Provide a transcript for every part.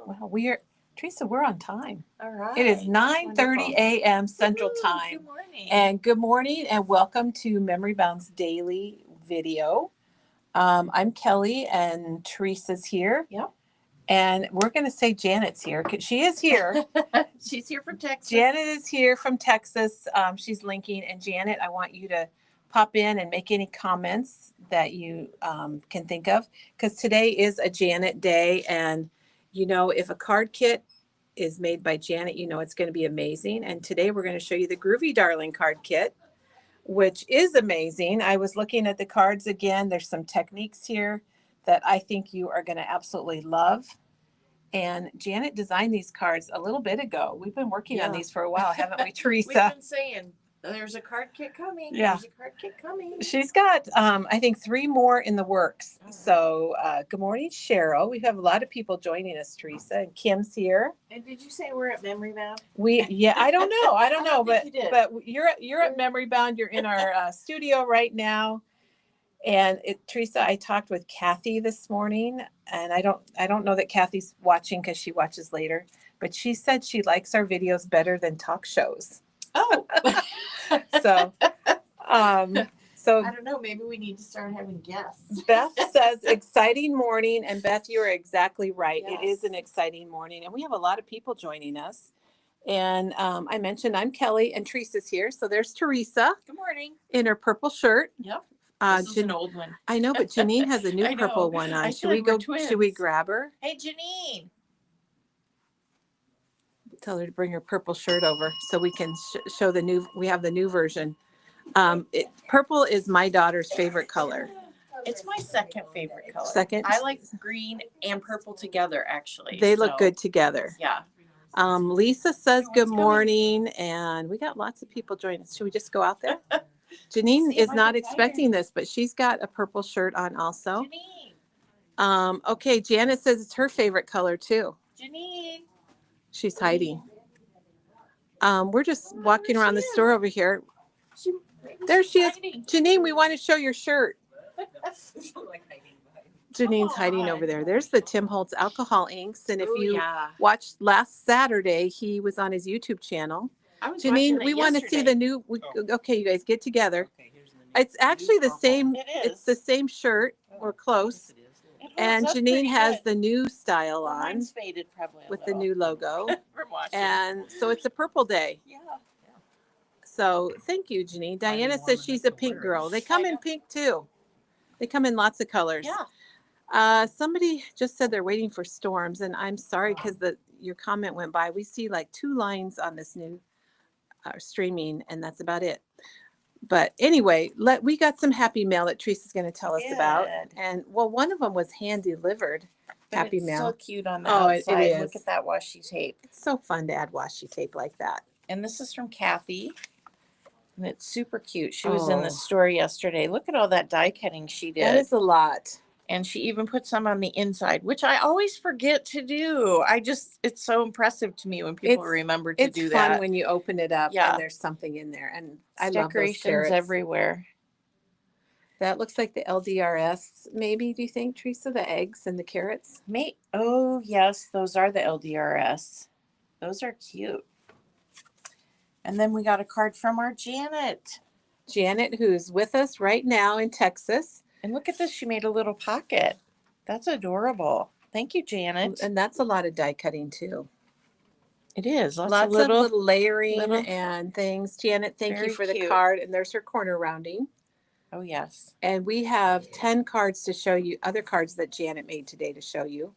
Well, Teresa, we're on time. All right. It is 9:30 a.m. Central Time. Good morning. And good morning and welcome to Memory Bound's daily video. I'm Kelly and Teresa's here. Yep. And we're going to say Janet's here because she is here. She's here from Texas. Janet is here from Texas. She's linking. And Janet, I want you to pop in and make any comments that you can think of, because today is a Janet day. And, you know, if a card kit is made by Janet, you know it's going to be amazing. And today we're going to show you the Groovy Darlin Card Kit, which is amazing. I was looking at the cards again. There's some techniques here that I think you are going to absolutely love. And Janet designed these cards a little bit ago. We've been working on these for a while, haven't we, Teresa? We've been saying there's a card kit coming. Yeah. There's a card kit coming. She's got, I think, 3 more in the works. So good morning, Cheryl. We have a lot of people joining us, Teresa. And Kim's here. And did you say we're at Memory Bound? I don't know. But you're at Memory Bound. You're in our studio right now. And Teresa, I talked with Kathy this morning, and I don't know that Kathy's watching because she watches later, but she said she likes our videos better than talk shows. Oh. So I don't know. Maybe we need to start having guests. Beth says exciting morning, and Beth, you are exactly right. Yes. It is an exciting morning, and we have a lot of people joining us. And I mentioned I'm Kelly, and Teresa's here. So there's Teresa. Good morning. In her purple shirt. Yep. This is an old one. I know, but Janine has a new purple one on. Should we go? Should we grab her? Hey, Janine. Tell her to bring her purple shirt over so we can show the new. We have the new version. Purple is my daughter's favorite color. It's my second favorite color. Second? I like green and purple together, actually. They look good together. Yeah. Lisa says good morning, and we got lots of people joining us. Should we just go out there? Janine is not expecting this, but she's got a purple shirt on also. Janine. Okay, Janet says it's her favorite color too. Janine. She's hiding. We're just walking around the store over here. There she is. Janine, we want to show your shirt. Janine's hiding over there. There's the Tim Holtz alcohol inks. And if you watched last Saturday, he was on his YouTube channel. Janine, we want to see the new. Okay, you guys get together. It's actually the same. It's the same shirt. We're close. And Janine has the new style on. Mine's faded probably with the new logo. And so it's a purple day. Yeah. So thank you, Janine. Diana says she's a pink girl. They come in pink too. They come in lots of colors. Yeah. Somebody just said they're waiting for storms, and I'm sorry because your comment went by. We see like 2 lines on this new streaming, and that's about it. But anyway, we got some happy mail that Teresa's going to tell us about. And well, one of them was hand delivered. Happy mail. It's so cute on the outside. It is. Look at that washi tape. It's so fun to add washi tape like that. And this is from Kathy. And it's super cute. She was in the store yesterday. Look at all that die cutting she did. That is a lot. And she even put some on the inside, which I always forget to do. It's so impressive to me when people remember to do that. It's fun when you open it up and there's something in there. And I love those carrots everywhere. That looks like the LDRS, maybe, do you think, Teresa? The eggs and the carrots? Oh, yes, those are the LDRS. Those are cute. And then we got a card from our Janet. Janet, who's with us right now in Texas. And look at this. She made a little pocket. That's adorable. Thank you, Janet. And that's a lot of die cutting, too. It is. Lots of little layering and things. Janet, thank you for the card. And there's her corner rounding. Oh, yes. And we have 10 cards to show you, other cards that Janet made today to show you.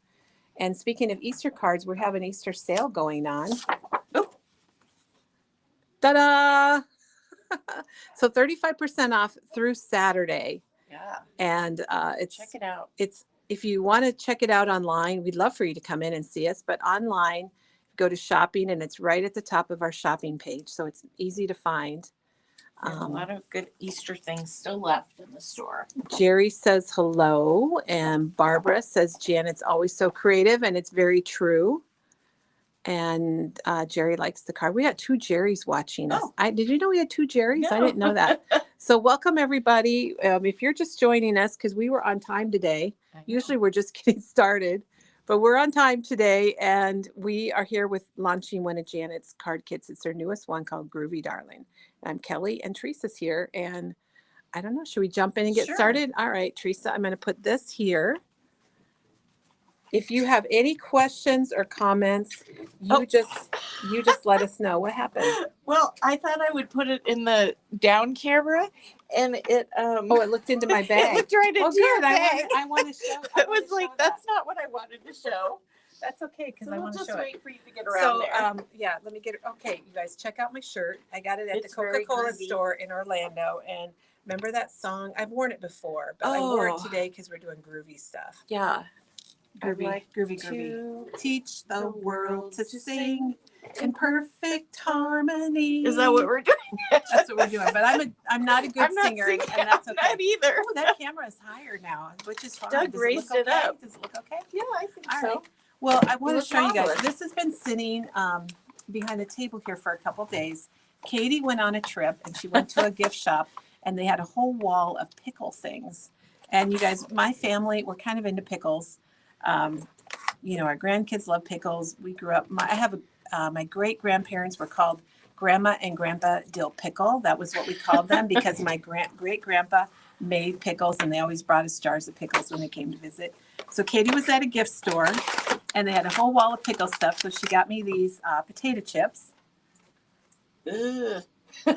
And speaking of Easter cards, we have an Easter sale going on. Oh. Ta-da! So 35% off through Saturday. Yeah. And check it out. If you want to check it out online, we'd love for you to come in and see us. But online, go to shopping, and it's right at the top of our shopping page. So it's easy to find. There's a lot of good Easter things still left in the store. Jerry says hello. And Barbara says Janet's always so creative, and it's very true. And Jerry likes the card. We got 2 Jerrys watching us. Did you know we had 2 Jerrys? No. I didn't know that. So welcome, everybody. If you're just joining us, because we were on time today. Usually we're just getting started. But we're on time today, and we are here with launching one of Janet's card kits. It's her newest one called Groovy Darlin. I'm Kelly, and Teresa's here. And I don't know, should we jump in and get Sure. started? All right, Teresa, I'm going to put this here. If you have any questions or comments, you just let us know. What happened? Well, I thought I would put it in the down camera, and it Oh, it looked into my it bag. looked right into your bag. I want to show. It was like that's not what I wanted to show. That's okay because So I we'll want to just show it. wait for you to get around there. Yeah, let me get it. Okay, you guys, check out my shirt. I got it at It's the very Coca-Cola groovy. store in Orlando. And remember that song? I've worn it before, but I wore it Oh. today because we're doing groovy stuff. Yeah. Groovy, like groovy. to Teach the world to sing in perfect harmony. Is that what we're doing? That's what we're doing. But I'm not a good I'm not singer, singing. and that's I'm okay. not either. Oh, that camera is higher now, which is fine. Doug Does raised it look it okay? up. Does it look okay? Yeah, I think All so. right. Well, I want to look show you guys. marvelous. This has been sitting behind the table here for a couple days. Katie went on a trip and she went to a gift shop and they had a whole wall of pickle things. And you guys, my family, we're kind of into pickles. You know, our grandkids love pickles. We grew up, my great grandparents were called Grandma and Grandpa Dill Pickle. That was what we called them because my great grandpa made pickles and they always brought us jars of pickles when they came to visit. So Katie was at a gift store and they had a whole wall of pickle stuff. So she got me these potato chips. Ugh.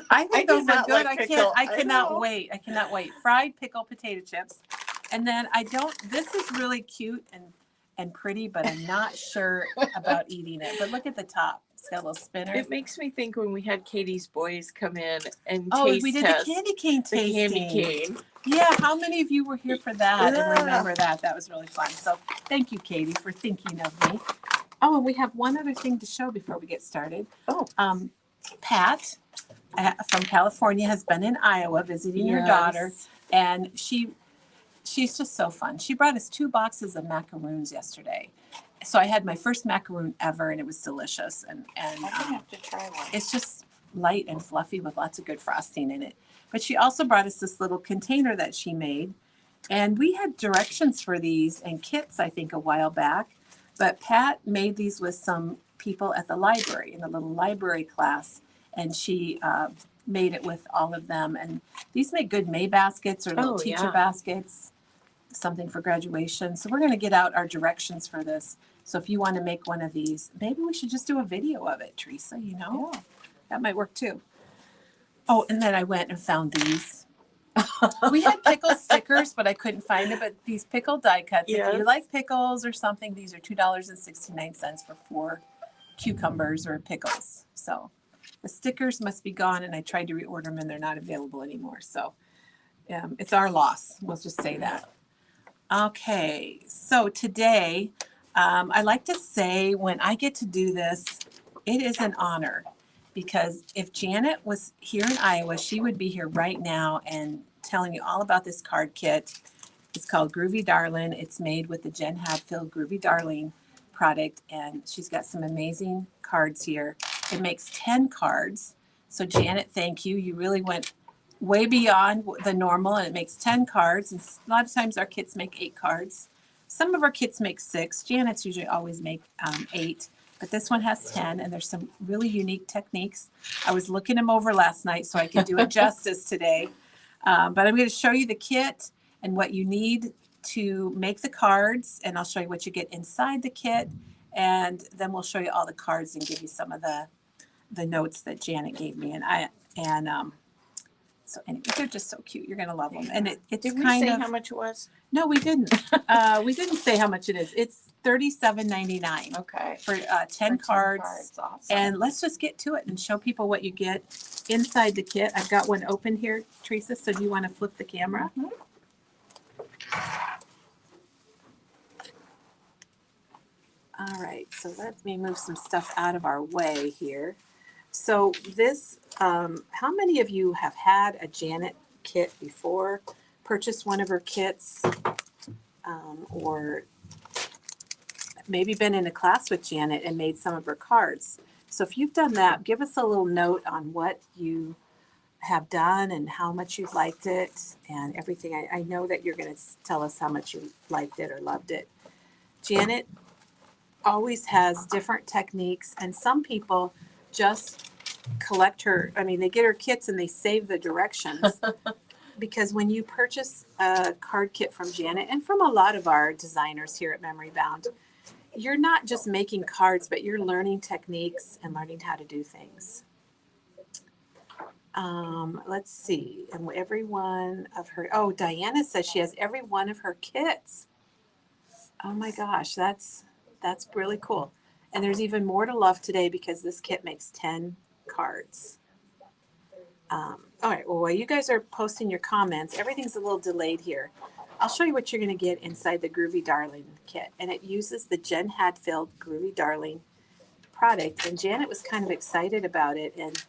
I think those are good. Like pickle. I cannot know. wait. I cannot wait. Fried pickle potato chips. And then this is really cute and pretty, but I'm not sure about eating it. But look at the top. It's got a little spinner. It makes me think when we had Katie's boys come in and we taste did test the candy cane the tasting. candy cane. Yeah, how many of you were here for that and Yeah. remember that? That was really fun. So thank you, Katie, for thinking of me. Oh, and we have one other thing to show before we get started. Oh. Pat from California has been in Iowa visiting her daughter, and she's just so fun. She brought us 2 boxes of macaroons yesterday. So I had my first macaroon ever, and it was delicious. And I'm gonna have to try one. it's just light and fluffy with lots of good frosting in it. But she also brought us this little container that she made. And we had directions for these and kits, I think, a while back. But Pat made these with some people at the library in a little library class. And she made it with all of them. And these make good May baskets or little teacher baskets, something for graduation. So we're going to get out our directions for this. So if you want to make one of these, maybe we should just do a video of it, Teresa, you know? Yeah. That might work too. Oh, and then I went and found these. We had pickle stickers, but I couldn't find it. But these pickle die cuts, if you like pickles or something, these are $2.69 for 4 cucumbers or pickles. So the stickers must be gone, and I tried to reorder them, and they're not available anymore. So it's our loss. We'll just say that. Okay, so today, I like to say when I get to do this, it is an honor. Because if Janet was here in Iowa, she would be here right now and telling you all about this card kit. It's called Groovy Darlin. It's made with the Jen Hadfield Groovy Darlin product, and she's got some amazing cards here. It makes 10 cards. So Janet, thank you. You really went way beyond the normal, and it makes 10 cards. And a lot of times our kits make 8 cards. Some of our kits make 6. Janet's usually always make 8. But this one has 10, and there's some really unique techniques. I was looking them over last night so I could do it justice today. But I'm going to show you the kit and what you need to make the cards, and I'll show you what you get inside the kit, and then we'll show you all the cards and give you some of the notes that Janet gave me. So anyway, they're just so cute. You're going to love them. And it's Did we kind say of how much it was? No, we didn't. We didn't say how much it is. It's $37.99 Okay. for 10 cards. Awesome. And let's just get to it and show people what you get inside the kit. I've got one open here, Teresa. So do you want to flip the camera? All right. So let me move some stuff out of our way here. So this, how many of you have had a Janet kit before? Purchased one of her kits, or maybe been in a class with Janet and made some of her cards. So if you've done that, give us a little note on what you have done and how much you liked it and everything. I know that you're going to tell us how much you liked it or loved it. Janet always has different techniques, and some people just collect her. I mean, they get her kits and they save the directions. Because when you purchase a card kit from Janet and from a lot of our designers here at Memory Bound, you're not just making cards, but you're learning techniques and learning how to do things. Let's see. And every one of her, oh, Diana says she has every one of her kits. Oh my gosh, that's really cool. And there's even more to love today because this kit makes 10 cards. All right, well, while you guys are posting your comments, everything's a little delayed here. I'll show you what you're going to get inside the Groovy Darlin kit. And it uses the Jen Hadfield Groovy Darlin product. And Janet was kind of excited about it. And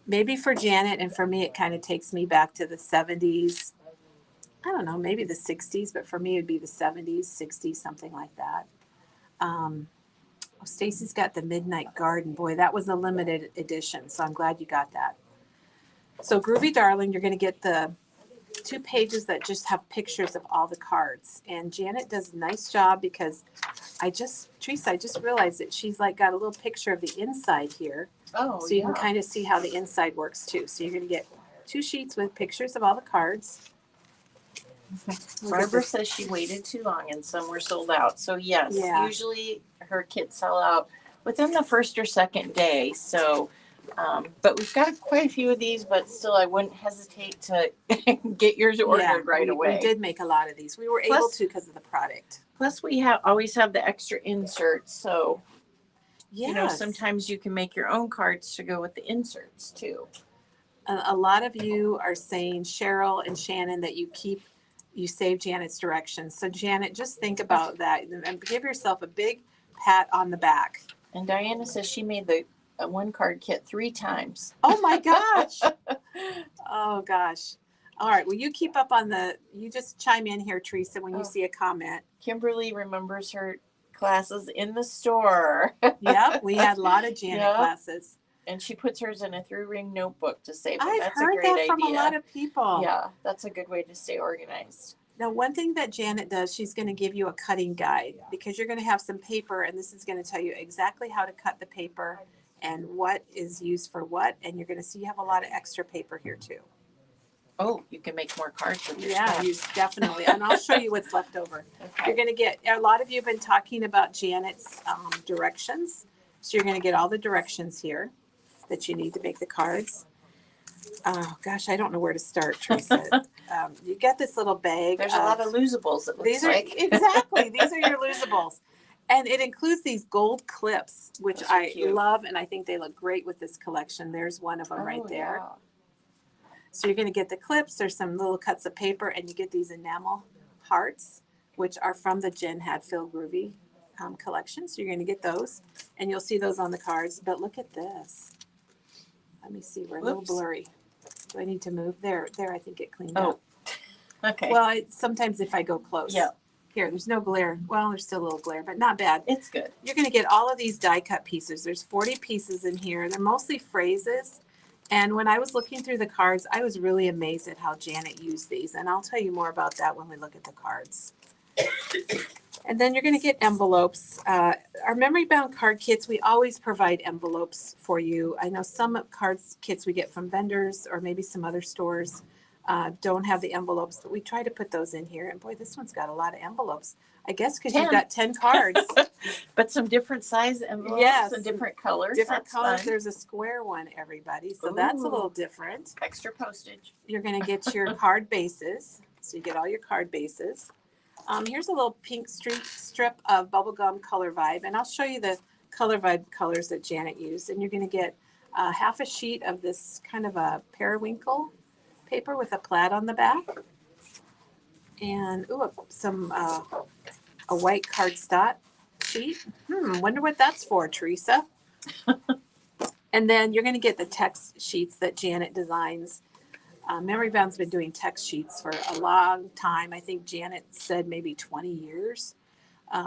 maybe for Janet and for me, it kind of takes me back to the 70s. I don't know, maybe the 60s, but for me, it'd be the 70s, 60s, something like that. Stacy's got the Midnight Garden. Boy, that was a limited edition, so I'm glad you got that. So Groovy Darlin, you're going to get the 2 pages that just have pictures of all the cards. And Janet does a nice job because Teresa, I just realized that she's like got a little picture of the inside here. Oh, so you can kind of see how the inside works too. So you're going to get 2 sheets with pictures of all the cards. Barbara says she waited too long and some were sold out. So yes, usually her kits sell out within the first or second day. So, but we've got quite a few of these, but still I wouldn't hesitate to get yours ordered right away. We did make a lot of these. We were able to because of the product. Plus we always have the extra inserts. So, you know, sometimes you can make your own cards to go with the inserts too. A lot of you are saying, Cheryl and Shannon, that you save Janet's directions. So Janet, just think about that and give yourself a big pat on the back. And Diana says she made the 1 card kit 3 times. Oh my gosh. Oh gosh. All right. Well, you keep up on you just chime in here, Teresa, when you see a comment. Kimberly remembers her classes in the store. Yep. We had a lot of Janet classes. And she puts hers in a 3-ring notebook to save them. I've heard that from a lot of people. Yeah, that's a good way to stay organized. Now, one thing that Janet does, she's going to give you a cutting guide because you're going to have some paper, and this is going to tell you exactly how to cut the paper and what is used for what. And you're going to see you have a lot of extra paper here too. Oh, you can make more cards with your stuff. Definitely. And I'll show you what's left over. Okay. You're going to get, a lot of you have been talking about Janet's directions. So you're going to get all the directions here that you need to make the cards. Oh gosh, I don't know where to start, Teresa. You get this little bag. There's a lot of losables. These are your losables, and it includes these gold clips, which I love, and I think they look great with this collection. There's one of them right there. Yeah. So you're going to get the clips. There's some little cuts of paper, and you get these enamel hearts, which are from the Jen Hadfield Groovy collection. So you're going to get those, and you'll see those on the cards. But look at this. Let me see. We're a little blurry. Do I need to move? There, I think it cleaned up. Okay. Well, sometimes if I go close. Yeah. Here, there's no glare. Well, there's still a little glare, but not bad. It's good. You're going to get all of these die cut pieces. There's 40 pieces in here. They're mostly phrases. And when I was looking through the cards, I was really amazed at how Janet used these. And I'll tell you more about that when we look at the cards. And then you're going to get envelopes. Our memory bound card kits, we always provide envelopes for you. I know some cards kits we get from vendors or maybe some other stores don't have the envelopes, but we try to put those in here. And boy, this one's got a lot of envelopes. I guess because you've got 10 cards. But some different size envelopes and different colors. Different colors. Fun. There's a square one, everybody. So that's a little different. Extra postage. You're going to get your card bases. So you get all your card bases. Here's a little pink strip of bubblegum Color Vibe, and I'll show you the Color Vibe colors that Janet used. And you're going to get half a sheet of this kind of a periwinkle paper with a plaid on the back, and some a white cardstock sheet. Wonder what that's for, Teresa. And then you're going to get the text sheets that Janet designs. Memory Bound's been doing text sheets for a long time. I think Janet said maybe 20 years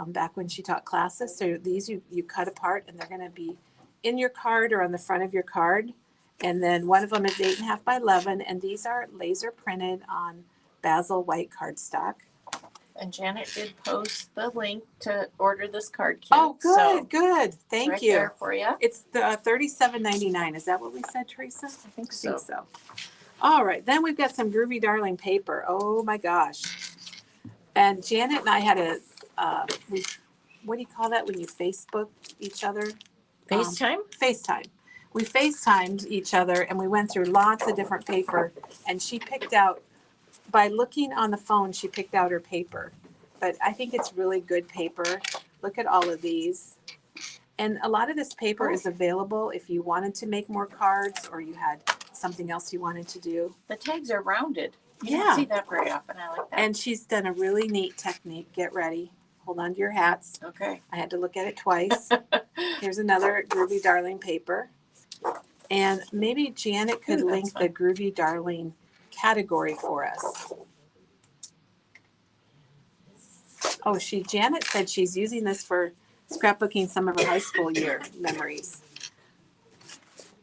back when she taught classes. So these you cut apart, and they're going to be in your card or on the front of your card. And then one of them is 8.5 by 11, and these are laser printed on Basil white cardstock. And Janet did post the link to order this card kit. Oh, good, so good. Thank right you. there for you. It's the $37.99. Is that what we said, Teresa? I think so. All right, then we've got some Groovy Darling paper. Oh my gosh! And Janet and I had a what do you call that when you Facebook each other? FaceTime? FaceTime. We FaceTimed each other and we went through lots of different paper, and she picked out, by looking on the phone, she picked out her paper. But I think it's really good paper. Look at all of these. And a lot of this paper is available if you wanted to make more cards or you had something else you wanted to do. The tags are rounded. You don't see that very often. I like that. And she's done a really neat technique. Get ready. Hold on to your hats. Okay. I had to look at it twice. Here's another Groovy Darling paper. And maybe Janet could link the Groovy Darling category for us. Oh, Janet said she's using this for scrapbooking some of her high school year memories.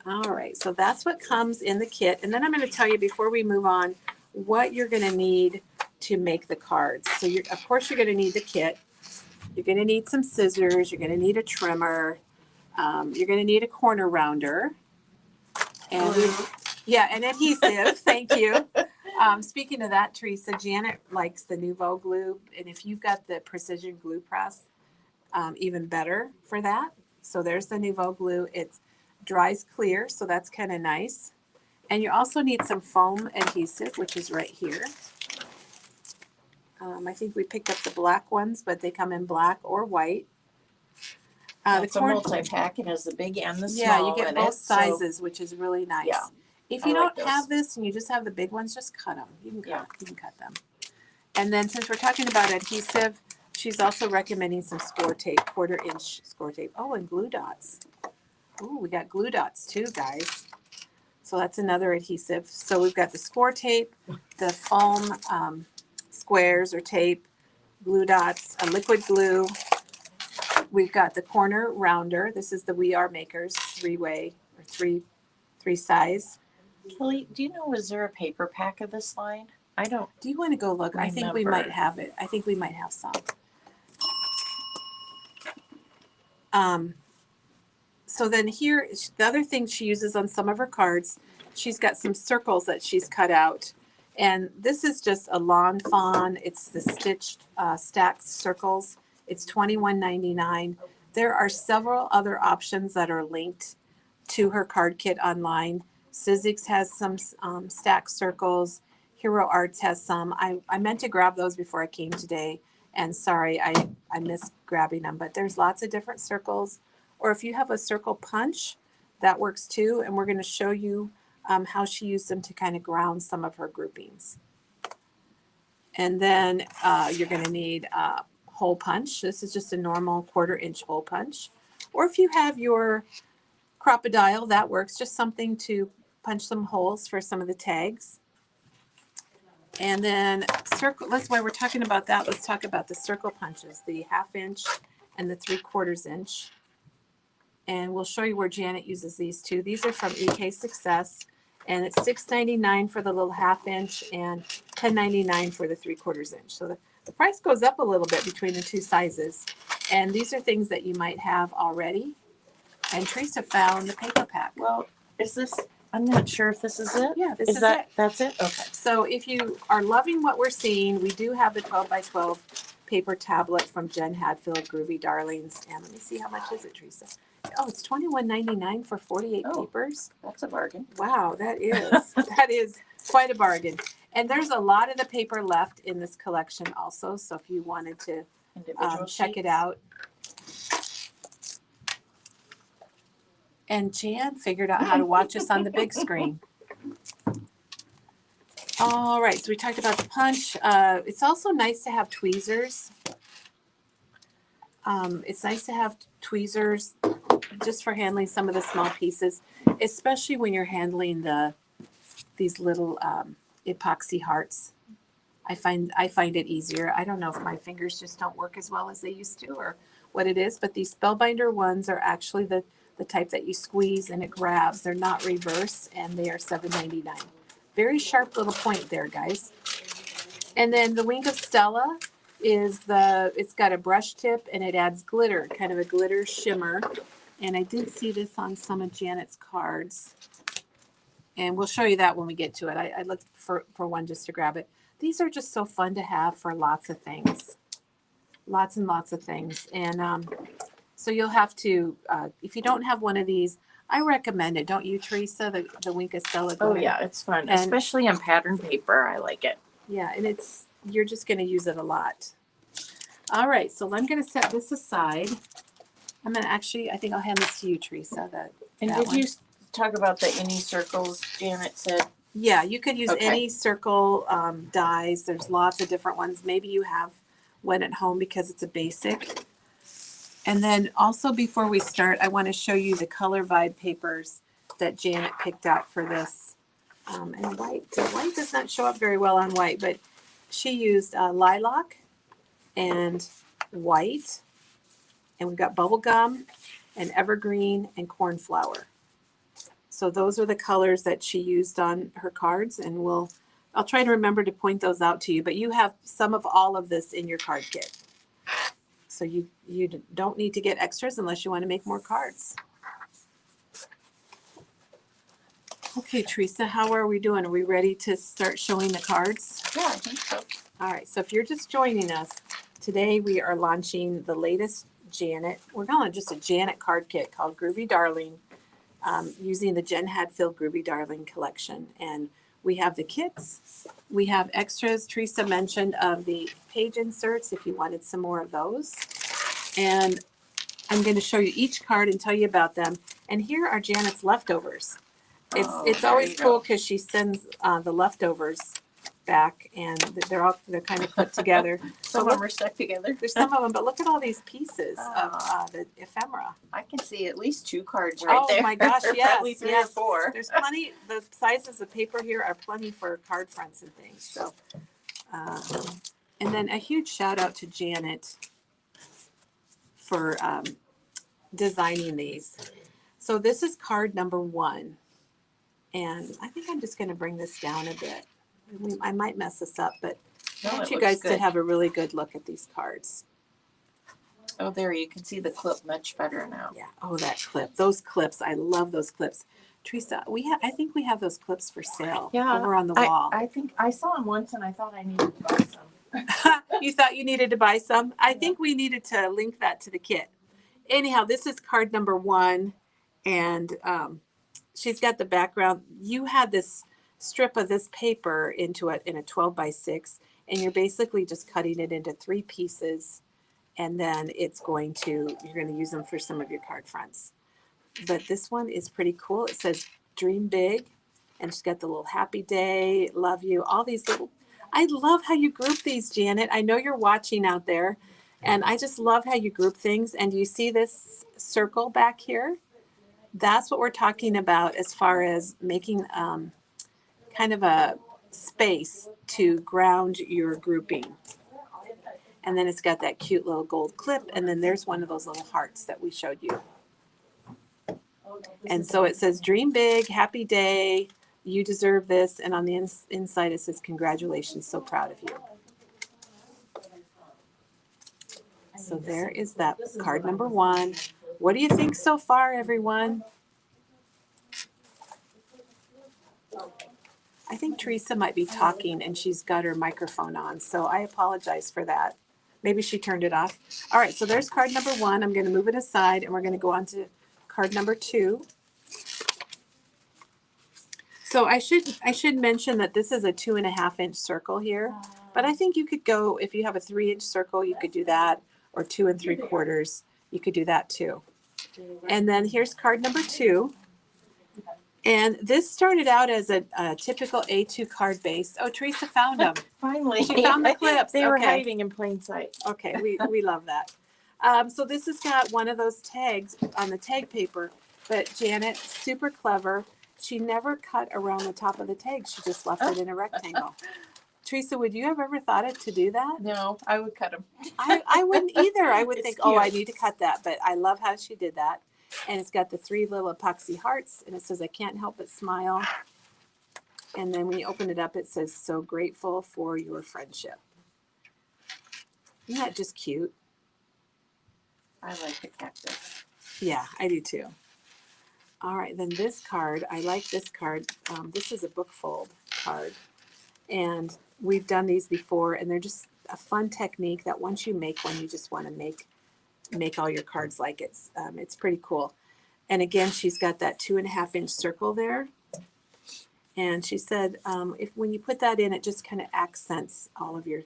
All right, so that's what comes in the kit. And then I'm going to tell you before we move on what you're going to need to make the cards. So of course you're going to need the kit. You're going to need some scissors. You're going to need a trimmer. You're going to need a corner rounder. And and adhesive. Thank you. Speaking of that, Teresa, Janet likes the Nouveau glue. And if you've got the precision glue press, even better for that. So there's the Nouveau glue. It dries clear, so that's kind of nice. And you also need some foam adhesive, which is right here. I think we picked up the black ones, but they come in black or white. It's a multi-pack. It has the big and the small. Yeah, you get both sizes, which is really nice. Yeah, if you don't have this and you just have the big ones, just cut them. You can cut them. And then since we're talking about adhesive, she's also recommending some score tape, 1/4 inch score tape. Oh, and glue dots. Oh, we got glue dots too, guys. So that's another adhesive. So we've got the score tape, the foam squares or tape, glue dots, a liquid glue. We've got the corner rounder. This is the We Are Makers 3-way or three size. Kelly, do you know, was there a paper pack of this line? I don't. Do you want to go look? I think we might have it. I think we might have some. So then here, the other thing she uses on some of her cards, she's got some circles that she's cut out. And this is just a lawn fawn. It's the stitched stacked circles. It's $21.99. There are several other options that are linked to her card kit online. Sizzix has some stacked circles. Hero Arts has some. I meant to grab those before I came today. And sorry, I missed grabbing them. But there's lots of different circles. Or if you have a circle punch, that works too. And we're going to show you how she used them to kind of ground some of her groupings. And then you're going to need a hole punch. This is just a normal 1/4 inch hole punch. Or if you have your crocodile, that works. Just something to punch some holes for some of the tags. And then circle, that's why we're talking about that. Let's talk about the circle punches, the 1/2 inch and the 3/4 inch. And we'll show you where Janet uses these two. These are from EK Success, and it's $6.99 for the little 1/2 inch and $10.99 for the 3/4 inch. So the price goes up a little bit between the two sizes. And these are things that you might have already. And Teresa found the paper pack. Well, is this, I'm not sure if this is it. Yeah, this is it. it. That's it? Okay. So if you are loving what we're seeing, we do have the 12x12 paper tablet from Jen Hadfield, Groovy Darlings. And let me see, how much is it, Teresa? Oh, it's $21.99 for 48 papers. That's a bargain. Wow, that is quite a bargain. And there's a lot of the paper left in this collection also. So if you wanted to check it out. And Jan figured out how to watch us on the big screen. All right, so we talked about the punch. It's also nice to have tweezers. It's nice to have tweezers just for handling some of the small pieces, especially when you're handling these little epoxy hearts. I find it easier. I don't know if my fingers just don't work as well as they used to or what it is, but these Spellbinder ones are actually the type that you squeeze and it grabs. They're not reverse, and they are $7.99. Very sharp little point there, guys. And then the Wink of Stella is it's got a brush tip and it adds glitter, kind of a glitter shimmer. And I did see this on some of Janet's cards. And we'll show you that when we get to it. I looked for one just to grab it. These are just so fun to have for lots of things. Lots and lots of things. And so you'll have to, if you don't have one of these, I recommend it. Don't you, Teresa? The Wink of Stella glitter. Oh yeah, it's fun, And, especially on pattern paper. I like it. Yeah, and you're just going to use it a lot. All right, so I'm going to set this aside. I'm going to I think I'll hand this to you, Teresa. Did you talk about the any circles Janet said? Yeah, you could use any circle dies. There's lots of different ones. Maybe you have one at home because it's a basic. And then also before we start, I want to show you the Color Vibe papers that Janet picked out for this. And white does not show up very well on white, but she used lilac and white. And we've got bubblegum and evergreen and cornflower. So those are the colors that she used on her cards, and I'll try to remember to point those out to you, but you have some of all of this in your card kit. So you don't need to get extras unless you want to make more cards. Okay, Teresa, how are we doing? Are we ready to start showing the cards? Yeah, I think so. All right, so if you're just joining us, today we are launching the latest Janet. We're calling it just a Janet card kit called Groovy Darlin, using the Jen Hadfield Groovy Darlin collection. And we have the kits. We have extras. Teresa mentioned of the page inserts if you wanted some more of those. And I'm going to show you each card and tell you about them. And here are Janet's leftovers. It's always cool because she sends the leftovers back, and they're kind of put together. Some of them are stuck together. There's some of them, but look at all these pieces of the ephemera. I can see at least 2 cards right there. Oh my gosh, yes, Probably 3 or 4. There's plenty. The sizes of paper here are plenty for card fronts and things. So, and then a huge shout out to Janet for designing these. So this is card number 1. And I think I'm just going to bring this down a bit. I might mess this up, but I want you guys to have a really good look at these cards. Oh, there, you can see the clip much better now. Yeah. Oh, that clip. Those clips. I love those clips. Teresa, I think we have those clips for sale over on the wall. I think I saw them once and I thought I needed to buy some. You thought you needed to buy some? I think we needed to link that to the kit. Anyhow, this is card number 1, and she's got the background. You had this strip of this paper into it in a 12 by 6, and you're basically just cutting it into 3 pieces, and then you're going to use them for some of your card fronts. But this one is pretty cool. It says dream big, and she's got the little happy day, love you, all these little, I love how you group these, Janet. I know you're watching out there, and I just love how you group things. And do you see this circle back here? That's what we're talking about as far as making kind of a space to ground your grouping. And then it's got that cute little gold clip, and then there's one of those little hearts that we showed you. And so it says dream big, happy day, you deserve this, and on the inside it says congratulations, so proud of you. So there is that card number 1. What do you think so far, everyone? I think Teresa might be talking and she's got her microphone on, so I apologize for that. Maybe she turned it off. All right, so there's card number 1. I'm going to move it aside, and we're going to go on to card number 2. So I should mention that this is a 2.5-inch circle here, but I think you could go, if you have a 3-inch circle, you could do that, or 2 3/4. You could do that too. And then here's card number 2. And this started out as a typical A2 card base. Oh, Teresa found them. Finally. She found the clips. They were hiding in plain sight. Okay, we love that. So this has got one of those tags on the tag paper, but Janet, super clever. She never cut around the top of the tag. She just left it in a rectangle. Teresa, would you have ever thought it to do that? No, I would cut them. I wouldn't either. I would think, cute. oh, I need to cut that. But I love how she did that. And it's got the 3 little epoxy hearts, and it says, I can't help but smile. And then when you open it up, it says, so grateful for your friendship. Isn't that just cute? I like the cactus. Yeah, I do too. All right, then this card, I like this card. This is a book fold card. And we've done these before, and they're just a fun technique that once you make one, you just want to make all your cards like it's pretty cool. And again, she's got that 2.5-inch circle there. And she said, if when you put that in, it just kind of accents all of your,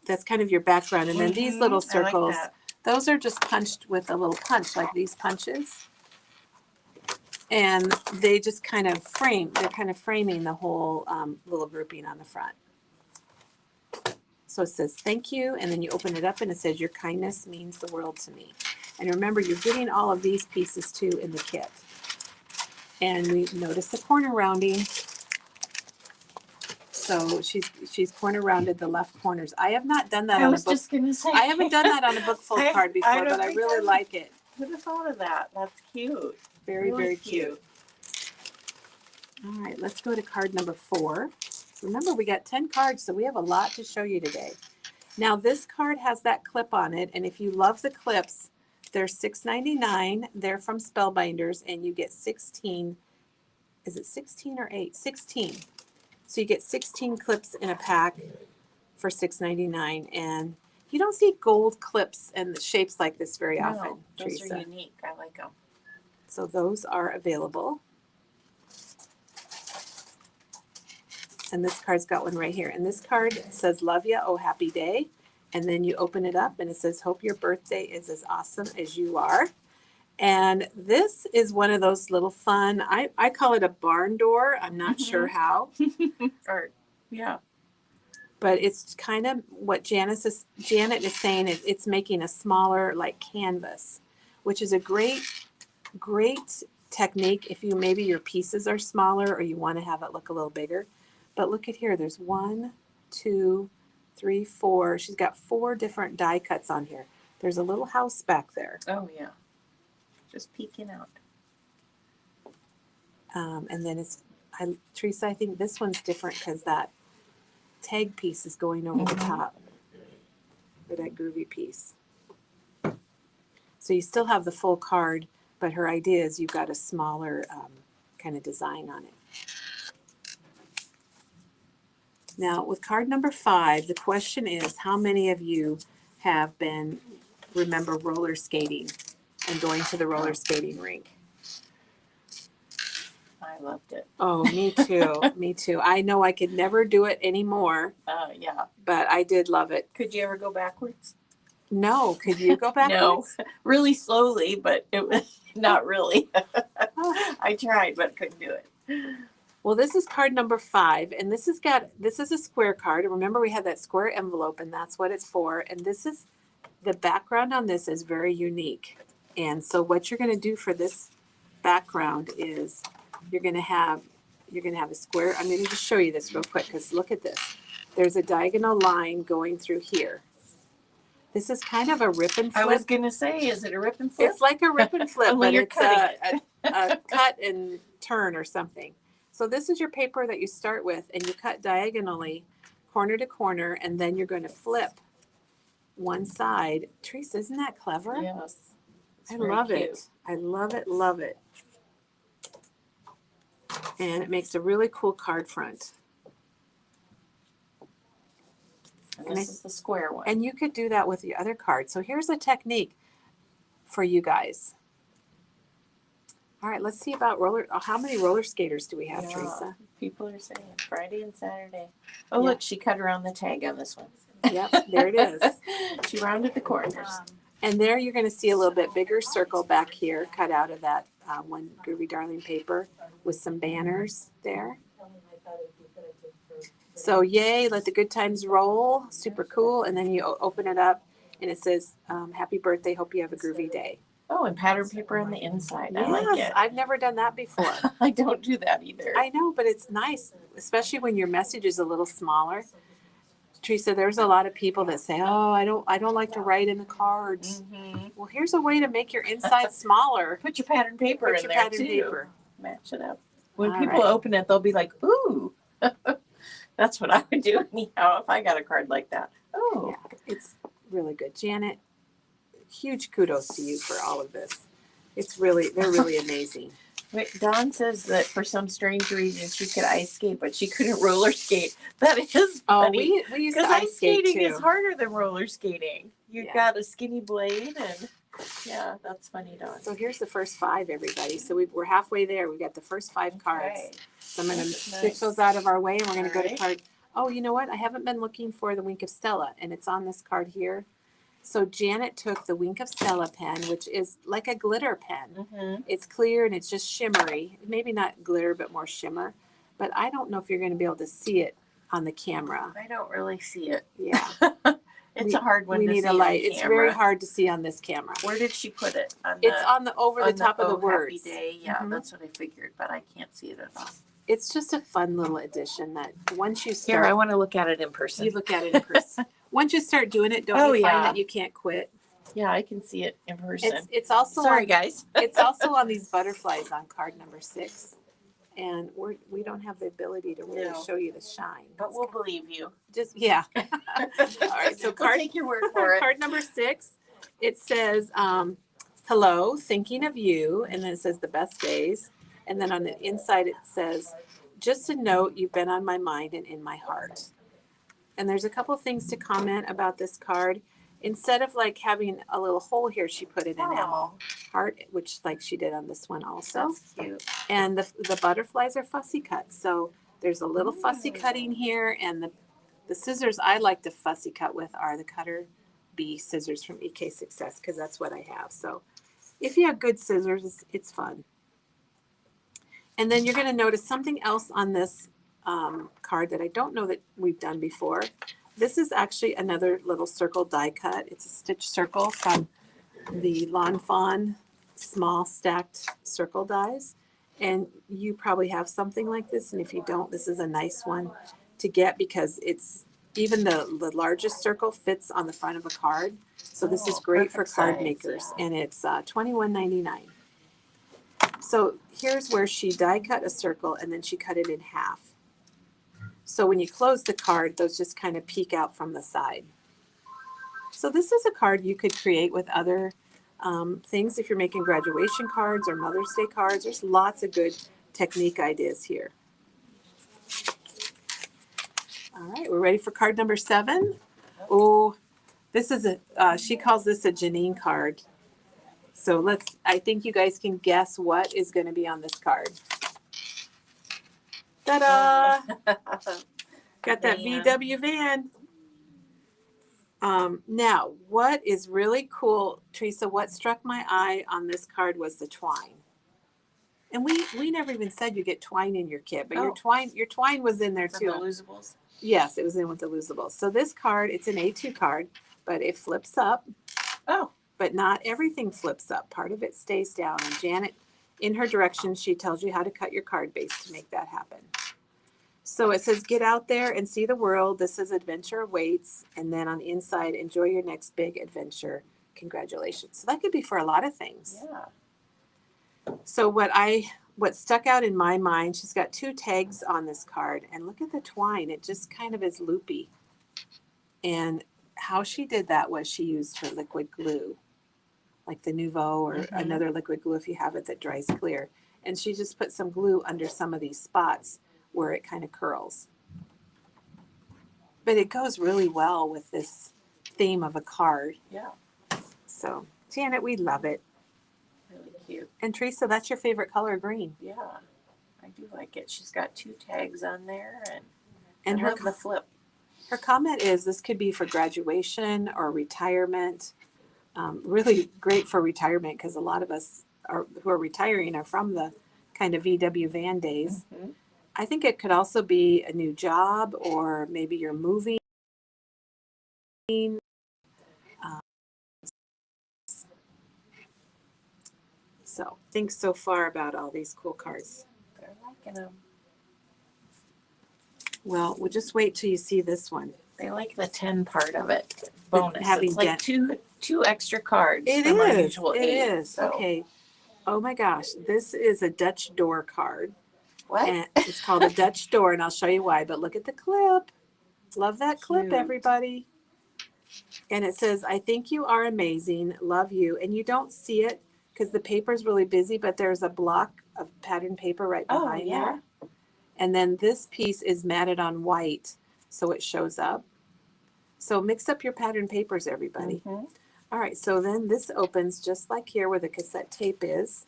that's kind of your background. And then these little circles, like those are just punched with a little punch, like these punches. And they just kind of they're kind of framing the whole little grouping on the front. So it says, thank you. And then you open it up and it says, your kindness means the world to me. And remember, you're getting all of these pieces too in the kit. And we notice the corner rounding. So she's corner rounded the left corners. I have not done that on a book. I was just going to say. I haven't done that on a book fold card before, but I really like it. Who'd have thought of that? That's cute. Very, really very cute. All right, let's go to card number 4. Remember, we got 10 cards, so we have a lot to show you today. Now, this card has that clip on it, and if you love the clips, they're $6.99. They're from Spellbinders, and you get 16. Is it 16 or 8? 16. So you get 16 clips in a pack for $6.99, and you don't see gold clips and shapes like this very often, those Teresa. are unique. I like them. So those are available. And this card's got one right here. And this card says, love ya, oh happy day. And then you open it up and it says, hope your birthday is as awesome as you are. And this is one of those little fun, I call it a barn door. I'm not sure how. Yeah. But it's kind of what Janet is saying is it's making a smaller like canvas, which is a great technique if you maybe your pieces are smaller or you want to have it look a little bigger. But look at here, there's 1, 2, 3, 4. She's got 4 different die cuts on here. There's a little house back there. Oh yeah, just peeking out. And then Teresa, I think this one's different because that tag piece is going over the top, or that groovy piece. So you still have the full card, but her idea is you've got a smaller kind of design on it. Now, with card number 5, the question is, how many of you have remember roller skating and going to the roller skating rink? I loved it. Oh, me too. Me too. I know I could never do it anymore. Yeah. But I did love it. Could you ever go backwards? No. Could you go backwards? No. Really slowly, but it was not really. I tried, but couldn't do it. Well, this is card number 5, and this is a square card. And remember, we had that square envelope, and that's what it's for. And this is the background on this is very unique. And so what you're going to do for this background is you're going to have a square. I'm going to just show you this real quick because look at this. There's a diagonal line going through here. This is kind of a rip and flip. I was going to say, is it a rip and flip? It's like a rip and flip, but you're it's a cut and turn or something. So this is your paper that you start with, and you cut diagonally, corner to corner, and then you're going to flip one side. Teresa, isn't that clever? Yes. I love it. I love it, love it. And it makes a really cool card front. And this is the square one. And you could do that with the other cards. So here's a technique for you guys. All right, let's see about how many roller skaters do we have, Teresa? People are saying Friday and Saturday. Oh, look, she cut around the tag on this one. Yep, there it is. She rounded the corners. And there you're going to see a little bit bigger circle back here cut out of that one Groovy Darling paper with some banners there. So yay, let the good times roll. Super cool. And then you open it up and it says, happy birthday, hope you have a groovy day. Oh, and pattern paper on the inside. Yes, I like it. I've never done that before. I don't do that either. I know, but it's nice, especially when your message is a little smaller. Teresa, there's a lot of people that say, "Oh, I don't like to write in the cards." Mm-hmm. Well, here's a way to make your inside smaller. Put your pattern paper in there too. Match it up. When people open it, they'll be like, "Ooh." That's what I would do anyhow if I got a card like that. Oh, yeah. It's really good. Janet, huge kudos to you for all of this. They're really amazing. Wait, Dawn says that for some strange reason she could ice skate, but she couldn't roller skate. That is funny. We used to Because ice ice skate skating too. is harder than roller skating. You've Yeah. got a skinny blade, and yeah, that's funny, Dawn. So here's the first 5, everybody. So we're halfway there. We've got the first 5 cards. Okay. So I'm going to That's switch nice. those out of our way, and we're going to go to Alright. card. Oh, you know what? I haven't been looking for the Wink of Stella, and it's on this card here. So Janet took the Wink of Stella pen, which is like a glitter pen. Mm-hmm. It's clear and it's just shimmery. Maybe not glitter, but more shimmer. But I don't know if you're going to be able to see it on the camera. I don't really see it. Yeah. It's a hard one We to need see a light. on It's camera. very hard to see on this camera. Where did she put it? It's on the over the top of the Happy words. Day. Yeah, Mhm. that's what I figured, but I can't see it at all. It's just a fun little addition that once you Here, I start, want to look at it in person. you look at it in person. Once you start doing it, don't Oh, you find yeah. that you can't quit? Yeah, I can see it in person. It's also Sorry, on, guys. it's also on these butterflies on card number 6, and we don't have the ability to really No. show you the shine. But we'll believe you. Just yeah. All right, so We'll card take your word for it. card number 6. It says, "Hello, thinking of you," and then it says the best days, and then on the inside it says, "Just a note, you've been on my mind and in my heart." And there's a couple things to comment about this card. Instead of like having a little hole here, she put an enamel heart, which like she did on this one also. That's cute. And the butterflies are fussy cut. So there's a little fussy cutting here, and the scissors I like to fussy cut with are the Cutter B scissors from EK Success, because that's what I have. So if you have good scissors, it's fun. And then you're going to notice something else on this card that I don't know that we've done before. This is actually another little circle die cut. It's a stitch circle from the Lawn Fawn small stacked circle dies. And you probably have something like this. And if you don't, this is a nice one to get, because it's even the largest circle fits on the front of a card. So this is great for perfect card size, makers. yeah. And it's $21.99. So here's where she die cut a circle and then she cut it in half. So when you close the card, those just kind of peek out from the side. So this is a card you could create with other things if you're making graduation cards or Mother's Day cards. There's lots of good technique ideas here. All right, we're ready for card number 7. Oh, this is she calls this a Janine card. So I think you guys can guess what is going to be on this card. Ta-da! Got that Van. VW van. Now, what is really cool, Teresa, what struck my eye on this card was the twine. And we never even said you get twine in your kit, but your twine was in there For too. the loosables. Yes, it was in with the loosables. So this card, it's an A2 card, but it flips up. Oh. But not everything flips up. Part of it stays down. And Janet, in her directions, she tells you how to cut your card base to make that happen. So it says, get out there and see the world. This is adventure awaits. And then on the inside, enjoy your next big adventure. Congratulations. So that could be for a lot of things. Yeah. So what stuck out in my mind, she's got 2 tags on this card. And look at the twine. It just kind of is loopy. And how she did that was she used her liquid glue, like the Nouveau or another liquid glue if you have it that dries clear. And she just put some glue under some of these spots where it kind of curls. But it goes really well with this theme of a card. Yeah. So, Janet, we love it. Really cute. And Teresa, that's your favorite color, green. Yeah. I do like it. She's got 2 tags on there, And I her love the flip. Her comment is this could be for graduation or retirement. Really great for retirement because a lot of us who are retiring are from the kind of VW van days. Mm-hmm. I think it could also be a new job, or maybe you're moving. So think so far about all these cool cards. They're liking them. Well, we'll just wait till you see this one. They like the 10 part of it. Bonus. having It's like dent. two extra cards. It from our is. usual It 8, is. so. Okay. Oh my gosh. This is a Dutch door card. What? And it's called a Dutch door, and I'll show you why. But look at the clip. Love that clip, Cute. everybody. And it says, I think you are amazing. Love you. And you don't see it because the paper's really busy, but there's a block of pattern paper right behind there. And then this piece is matted on white, so it shows up. So mix up your pattern papers, everybody. Mm-hmm. All right, so then this opens just like here where the cassette tape is.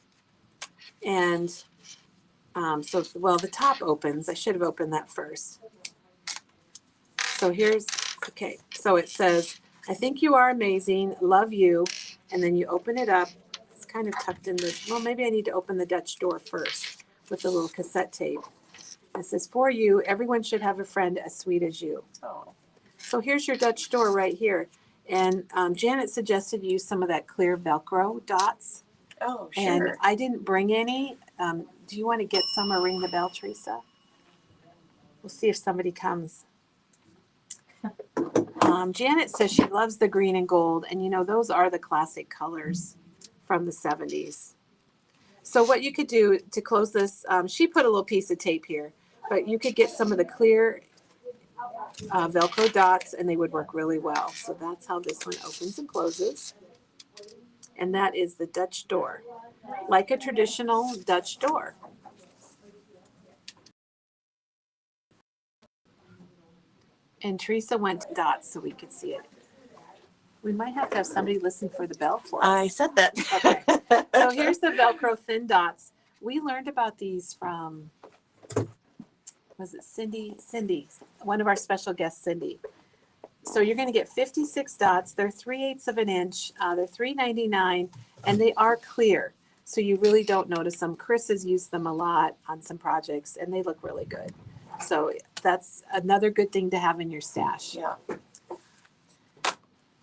And well, the top opens. I should have opened that first. So here's, okay, so it says, I think you are amazing, love you. And then you open it up. It's kind of tucked in the, well, maybe I need to open the Dutch door first with the little cassette tape. It says, for you, everyone should have a friend as sweet as you. Oh. So here's your Dutch door right here. And Janet suggested use some of that clear Velcro dots. Oh, sure. And I didn't bring any. Do you want to get some or ring the bell, Teresa? We'll see if somebody comes. Janet says she loves the green and gold. And, you know, those are the classic colors from the 70s. So what you could do to close this, she put a little piece of tape here. But you could get some of the clear Velcro dots and they would work really well. So that's how this one opens and closes. And that is the Dutch door, like a traditional Dutch door. And Teresa went to dots so we could see it. We might have to have somebody listen for the bell for us. I said that. Okay. So here's the Velcro thin dots. We learned about these from, was it Cindy? Cindy, one of our special guests, Cindy. So you're going to get 56 dots. They're 3/8 of an inch. They're $3.99, and they are clear. So you really don't notice them. Chris has used them a lot on some projects, and they look really good. So that's another good thing to have in your stash. Yeah.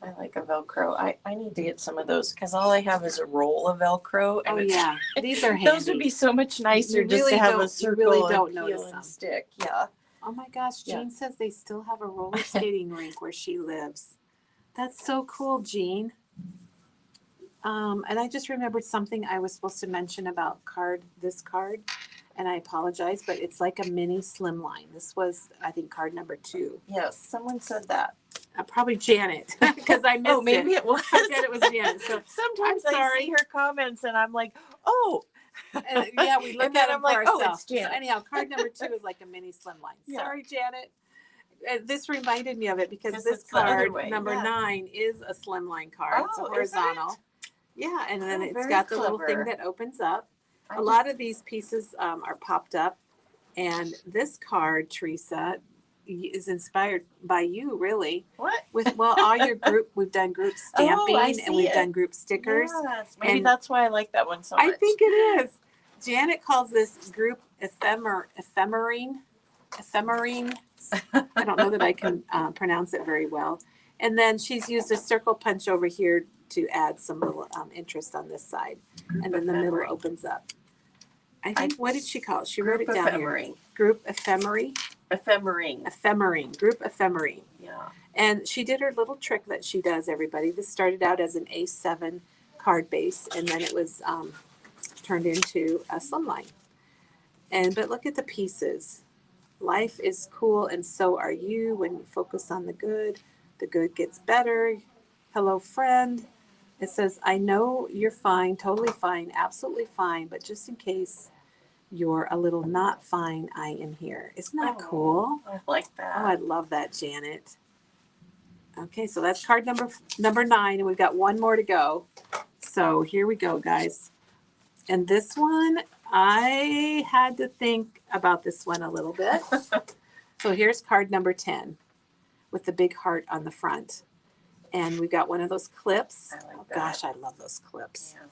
I like a Velcro. I need to get some of those because all I have is a roll of Velcro. And yeah. These are handy. Those would be so much nicer just to have a circle you really don't and notice peel and them. stick. Yeah. Oh my gosh, Jean says they still have a roller skating rink where she lives. That's so cool, Jean. And I just remembered something I was supposed to mention about this card, and I apologize, but it's like a mini slimline. This was, I think, card number 2. Yes, someone said that. Probably Janet, because I missed it. Oh, maybe it was. I said it was Janet. So sometimes I'm sorry. I see her comments and I'm like, oh. Yeah, we look and at then them I'm like, for oh, ourselves. it's Janet. So anyhow, card number 2 is like a mini slimline. Yeah. Sorry, Janet. This reminded me of it because this it's the other card, way, number 9, is a slimline card. It's a horizontal. Yeah, and then it's got the little thing that opens up. A lot of these pieces are popped up. And this card, Teresa, is inspired by you, really. What? With all your group, we've done group stamping and we've done group stickers. Yes, maybe that's why I like that one so much. I think it is. Janet calls this group ephemerine. I don't know that I can pronounce it very well. And then she's used a circle punch over here to add some little interest on this side. And then the middle opens up. I think, what did she call it? She wrote it down here. Group ephemerine. Ephemerine. Group ephemerine. Yeah. And she did her little trick that she does, everybody. This started out as an A7 card base, and then it was turned into a slimline. But look at the pieces. Life is cool, and so are you. When you focus on the good gets better. Hello, friend. It says, I know you're fine, totally fine, absolutely fine, but just in case you're a little not fine, I am here. Isn't that cool? I like that. Oh, I love that, Janet. Okay, so that's card number 9, and we've got one more to go. So here we go, guys. And this one, I had to think about this one a little bit. So here's card number 10 with the big heart on the front. And we've got one of those clips. Gosh, I love those clips. Yeah.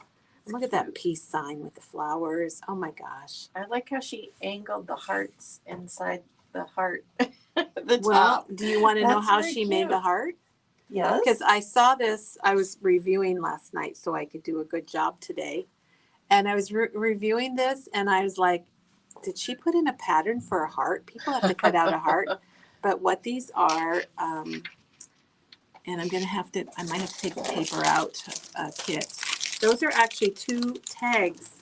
Look at that peace sign with the flowers. Oh my gosh. I like how she angled the hearts inside the heart. Well, do you want to know how she made the heart? Yes. Because I saw this, I was reviewing last night so I could do a good job today. And I was reviewing this and I was like, did she put in a pattern for a heart? People have to cut out a heart. But what these are, and I'm going to have to, I might have to take the paper out, Kit. Those are actually 2 tags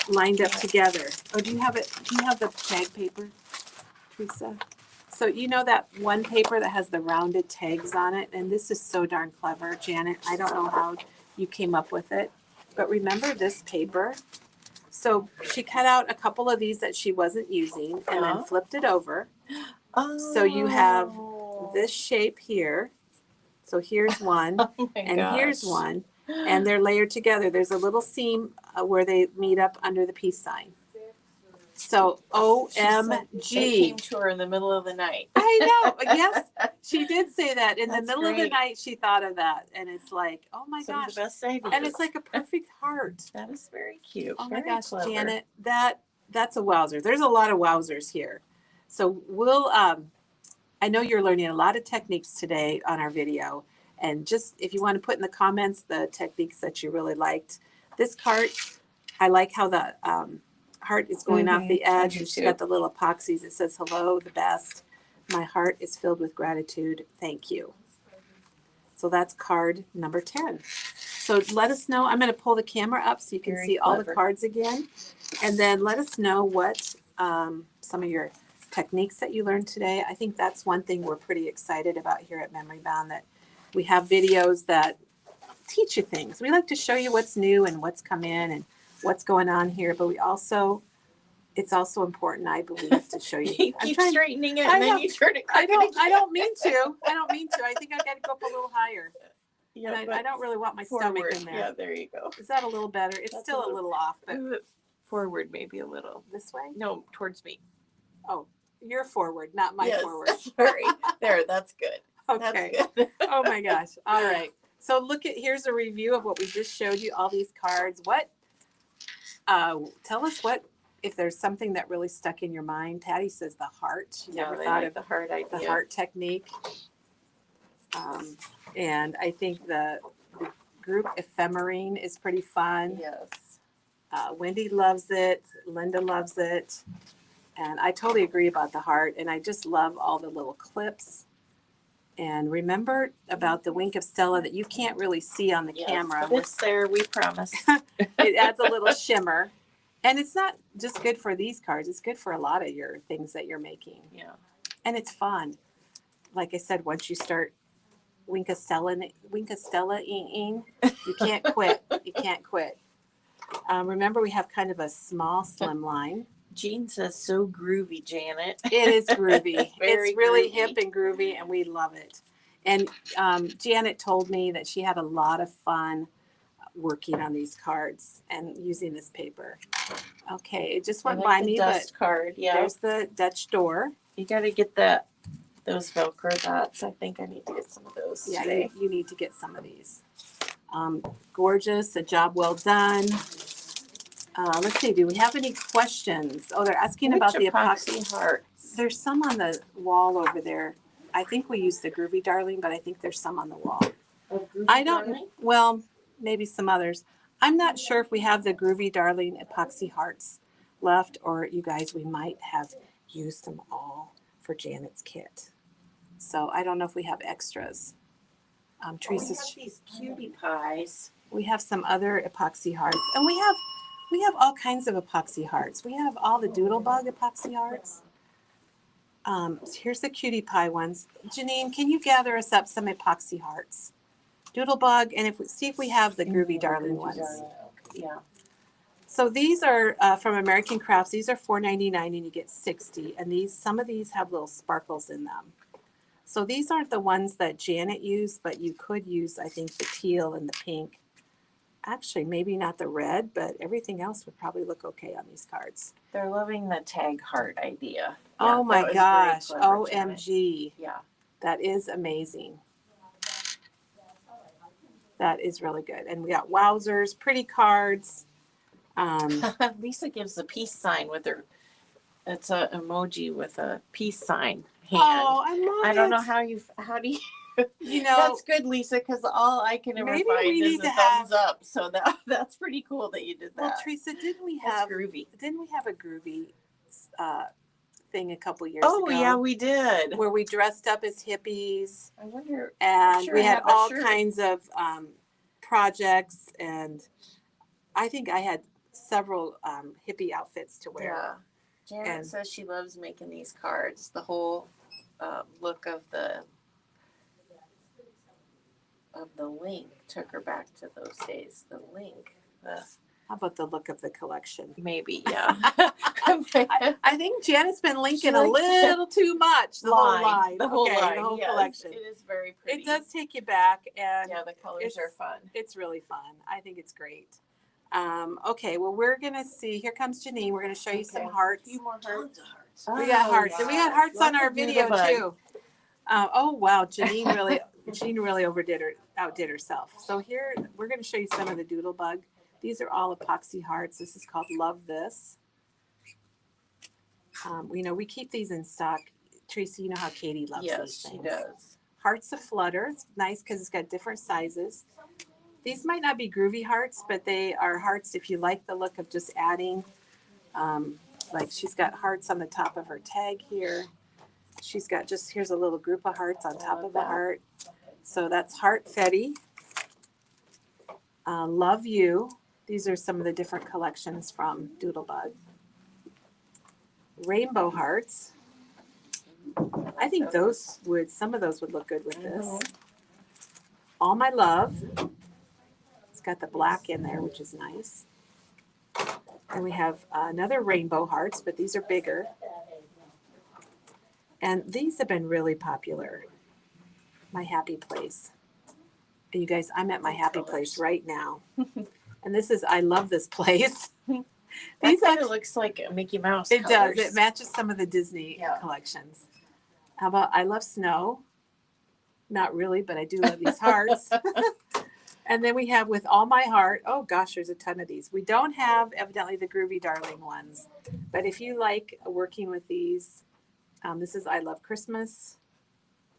lined up together. Oh, do you have it? Do you have the tag paper, Teresa? So you know that one paper that has the rounded tags on it? And this is so darn clever, Janet. I don't know how you came up with it. But remember this paper? So she cut out a couple of these that she wasn't using and then flipped it over. So you have this shape here. So here's one, and here's one, and they're layered together. There's a little seam where they meet up under the peace sign. So OMG. It came to her in the middle of the night. I know. Yes, she did say that. In the middle of the night, she thought of that. And it's like, oh my Some gosh. of the best ideas. And it's like a perfect heart. That is very cute. Oh very my gosh, clever. Janet, that's a wowzer. There's a lot of wowzers here. So we'll, I know you're learning a lot of techniques today on our video. And just if you want to put in the comments the techniques that you really liked. This card, I like how the heart is going off the edge. It's got the little epoxies. It says, hello, the best. My heart is filled with gratitude. Thank you. So that's card number 10. So let us know. I'm going to pull the camera up so you can see all the cards again. And then let us know what some of your techniques that you learned today. I think that's one thing we're pretty excited about here at Memory Bound, that we have videos that teach you things. We like to show you what's new and what's come in and what's going on here, but we also, it's also important, I believe, to show you. You keep straightening it and then you turn it. I don't mean to. I think I got to go up a little higher. Yeah, and I don't really want my stomach in there. Yeah, there you go. Is that a little better? It's still a little off, but move it forward maybe a little. This way? No, towards me. Oh, you're forward, not my forward. Sorry. There, that's good. Okay. That's good. Oh my gosh. All right. So here's a review of what we just showed you, all these cards. Tell us if there's something that really stuck in your mind. Patty says the heart. She never thought of the heart idea. The heart technique. And I think the group ephemerine is pretty fun. Yes. Wendy loves it. Linda loves it. And I totally agree about the heart. And I just love all the little clips. And remember about the wink of Stella that you can't really see on the camera. But it's there, we promise. It adds a little shimmer. And it's not just good for these cards. It's good for a lot of your things that you're making. Yeah. And it's fun. Like I said, once you start wink of Stella, you can't quit. You can't quit. Remember, we have kind of a small slim line. Jean says, so groovy, Janet. It is groovy. It's really groovy. hip and groovy, and we love it. And Janet told me that she had a lot of fun working on these cards and using this paper. Okay, it just went by me, dust card. Yeah. There's the Dutch door. You got to get those Velcro dots. I think I need to get some of those today. You need to get some of these. Gorgeous, a job well done. Let's see, do we have any questions? Oh, they're asking about the epoxy hearts. There's some on the wall over there. I think we used the Groovy Darling, but I think there's some on the wall. Well, maybe some others. I'm not sure if we have the Groovy Darling epoxy hearts left, or you guys, we might have used them all for Janet's kit. So I don't know if we have extras. Teresa's, we have these cutie pies. We have some other epoxy hearts, and we have all kinds of epoxy hearts. We have all the Doodlebug epoxy hearts. So here's the cutie pie ones. Janine, can you gather us up some epoxy hearts? Doodlebug, and see if we have the Groovy Darling ones. Yeah. So these are from American Crafts. These are $4.99 and you get 60. And some of these have little sparkles in them. So these aren't the ones that Janet used, but you could use, I think, the teal and the pink. Actually, maybe not the red, but everything else would probably look okay on these cards. They're loving the tag heart idea. Oh my gosh. OMG. Janet. Yeah. That is amazing. That is really good. And we got wowzers, pretty cards. Lisa gives a peace sign with her. It's an emoji with a peace sign hand. Oh, I love it. I don't know how do you that's good, Lisa, because all I can ever find is a thumbs up. So that's pretty cool that you did that. Well, Teresa, didn't we have a groovy thing a couple years ago? Oh yeah, we did. Where we dressed up as hippies. I wonder. And we had all kinds of projects, and I think I had several hippie outfits to wear. Yeah. Janet says she loves making these cards. The whole look of the link took her back to those days. The link. How about the look of the collection? Maybe, yeah. I think Janet's been linking a likes little too much. The whole line. The whole line. The whole yes, collection. It is very pretty. It does take you back, and yeah, the colors are fun. It's really fun. I think it's great. Okay, well, we're gonna see. Here comes Janine. We're gonna show you some hearts. A few more hearts. We got hearts, and we had hearts on our video too. Oh wow, Janine really outdid herself. So here we're going to show you some of the doodle bug. These are all epoxy hearts. This is called Love This. We keep these in stock. Tracy, you know how Katie loves these things. Yes, she does. Hearts of Flutter. It's nice because it's got different sizes. These might not be groovy hearts, but they are hearts if you like the look of just adding. Like she's got hearts on the top of her tag here. She's got here's a little group of hearts on top of a heart. So that's Heart Fetty. Love You. These are some of the different collections from Doodlebug. Rainbow Hearts. I think some of those would look good with this. All My Love. It's got the black in there, which is nice. And we have another Rainbow Hearts, but these are bigger. And these have been really popular. My Happy Place. You guys, I'm at my happy place right now. And this is, I love this place. These kind of looks like a Mickey Mouse. It does. It matches some of the Disney collections. How about I Love Snow? Not really, but I do love these hearts. And then we have With All My Heart. Oh gosh, there's a ton of these. We don't have evidently the Groovy Darling ones. But if you like working with these, this is I Love Christmas.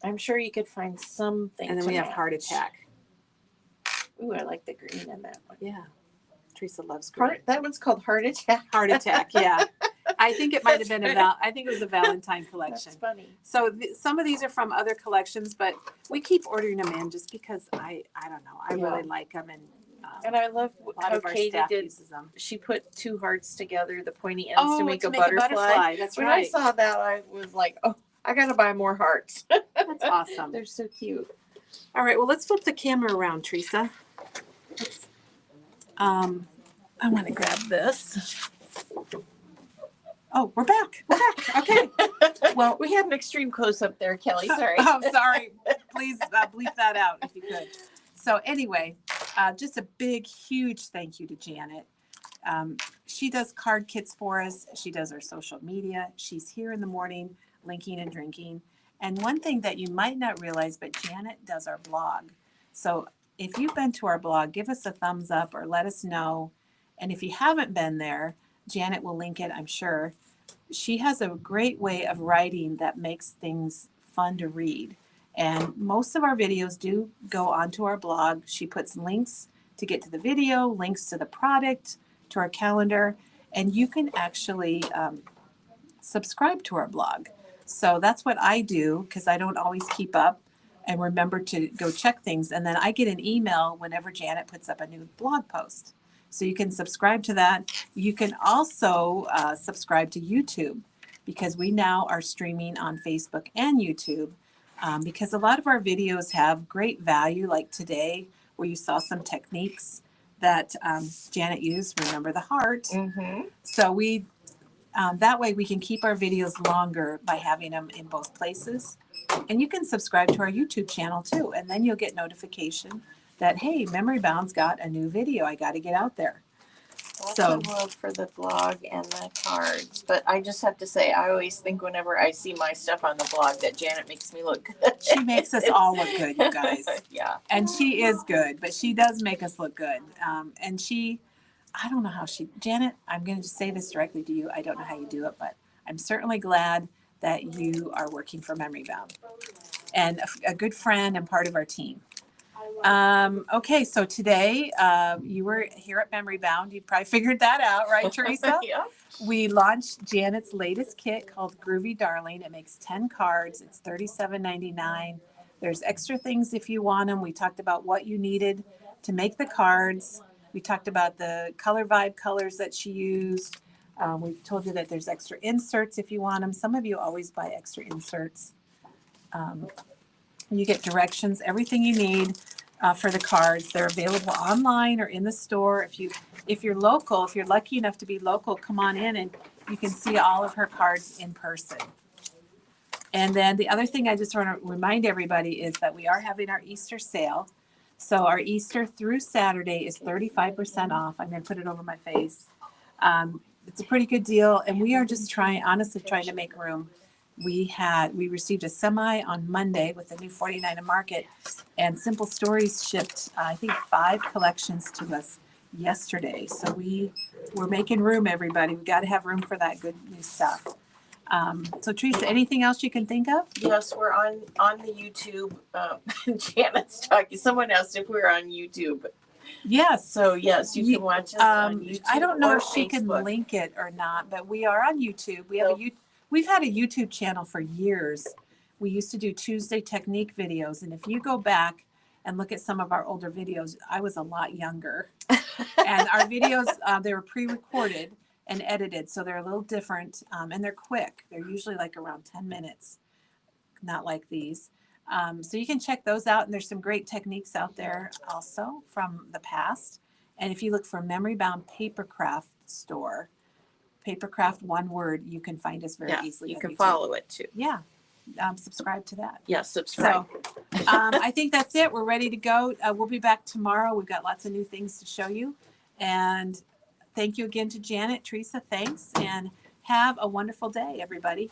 I'm sure you could find something. And then we have Heart Attack. Ooh, I like the green in that one. Yeah. Teresa loves green. That one's called Heart Attack. Heart Attack, yeah. I think it might have been I think it was a Valentine collection. That's funny. So some of these are from other collections, but we keep ordering them in just because I don't know. I really like them, and I love how Katie uses them. She put two hearts together, the pointy ends to make a butterfly. That's when right. I saw that, I was like, oh, I got to buy more hearts. That's awesome. They're so cute. All right, well, let's flip the camera around, Teresa. I want to grab this. Oh, we're back. Okay. Well, we had an extreme close up there, Kelly. Sorry. Oh, sorry. Please bleep that out if you could. So anyway, just a big, huge thank you to Janet. She does card kits for us. She does our social media. She's here in the morning, linking and drinking. And one thing that you might not realize, but Janet does our blog. So if you've been to our blog, give us a thumbs up or let us know. And if you haven't been there, Janet will link it, I'm sure. She has a great way of writing that makes things fun to read. And most of our videos do go onto our blog. She puts links to get to the video, links to the product, to our calendar, and you can actually subscribe to our blog. So that's what I do because I don't always keep up and remember to go check things. And then I get an email whenever Janet puts up a new blog post. So you can subscribe to that. You can also subscribe to YouTube because we now are streaming on Facebook and YouTube because a lot of our videos have great value, like today where you saw some techniques that Janet used, remember the heart. Mm-hmm. So we that way we can keep our videos longer by having them in both places. And you can subscribe to our YouTube channel too, and then you'll get notification that, hey, Memory Bound's got a new video. I got to get out there. Lots of love for the blog and the cards. But I just have to say, I always think whenever I see my stuff on the blog that Janet makes me look good. She makes us all look good, you guys. Yeah. And she is good, but she does make us look good. And I don't know how Janet, I'm going to just say this directly to you. I don't know how you do it, but I'm certainly glad that you are working for Memory Bound and a good friend and part of our team. Okay, so today you were here at Memory Bound. You probably figured that out, right, Teresa? Yeah. We launched Janet's latest kit called Groovy Darlin. It makes 10 cards. It's $37.99. There's extra things if you want them. We talked about what you needed to make the cards. We talked about the color vibe colors that she used. We told you that there's extra inserts if you want them. Some of you always buy extra inserts. You get directions, everything you need for the cards. They're available online or in the store. If you're local, if you're lucky enough to be local, come on in and you can see all of her cards in person. And then the other thing I just want to remind everybody is that we are having our Easter sale. So our Easter through Saturday is 35% off. I'm going to put it over my face. It's a pretty good deal, and we are just honestly trying to make room. We received a semi on Monday with the new 49 a Market, and Simple Stories shipped, I think, 5 collections to us yesterday. So we're making room, everybody. We got to have room for that good new stuff. So Teresa, anything else you can think of? Yes, we're on the YouTube. Janet's talking. Someone asked if we're on YouTube. Yes. So yes, you can watch us on YouTube. I don't know or if she Facebook. can link it or not, but we are on YouTube. We've had a YouTube channel for years. We used to do Tuesday technique videos, and if you go back and look at some of our older videos, I was a lot younger. And our videos, they were pre-recorded and edited, so they're a little different, and they're quick. They're usually like around 10 minutes, not like these. So you can check those out, and there's some great techniques out there also from the past. And if you look for Memory Bound Papercraft Store, Papercraft, one word, you can find us very easily. You can follow it too. Yeah. Subscribe to that. Yes, subscribe. So I think that's it. We're ready to go. We'll be back tomorrow. We've got lots of new things to show you. And thank you again to Janet. Teresa, thanks. And have a wonderful day, everybody.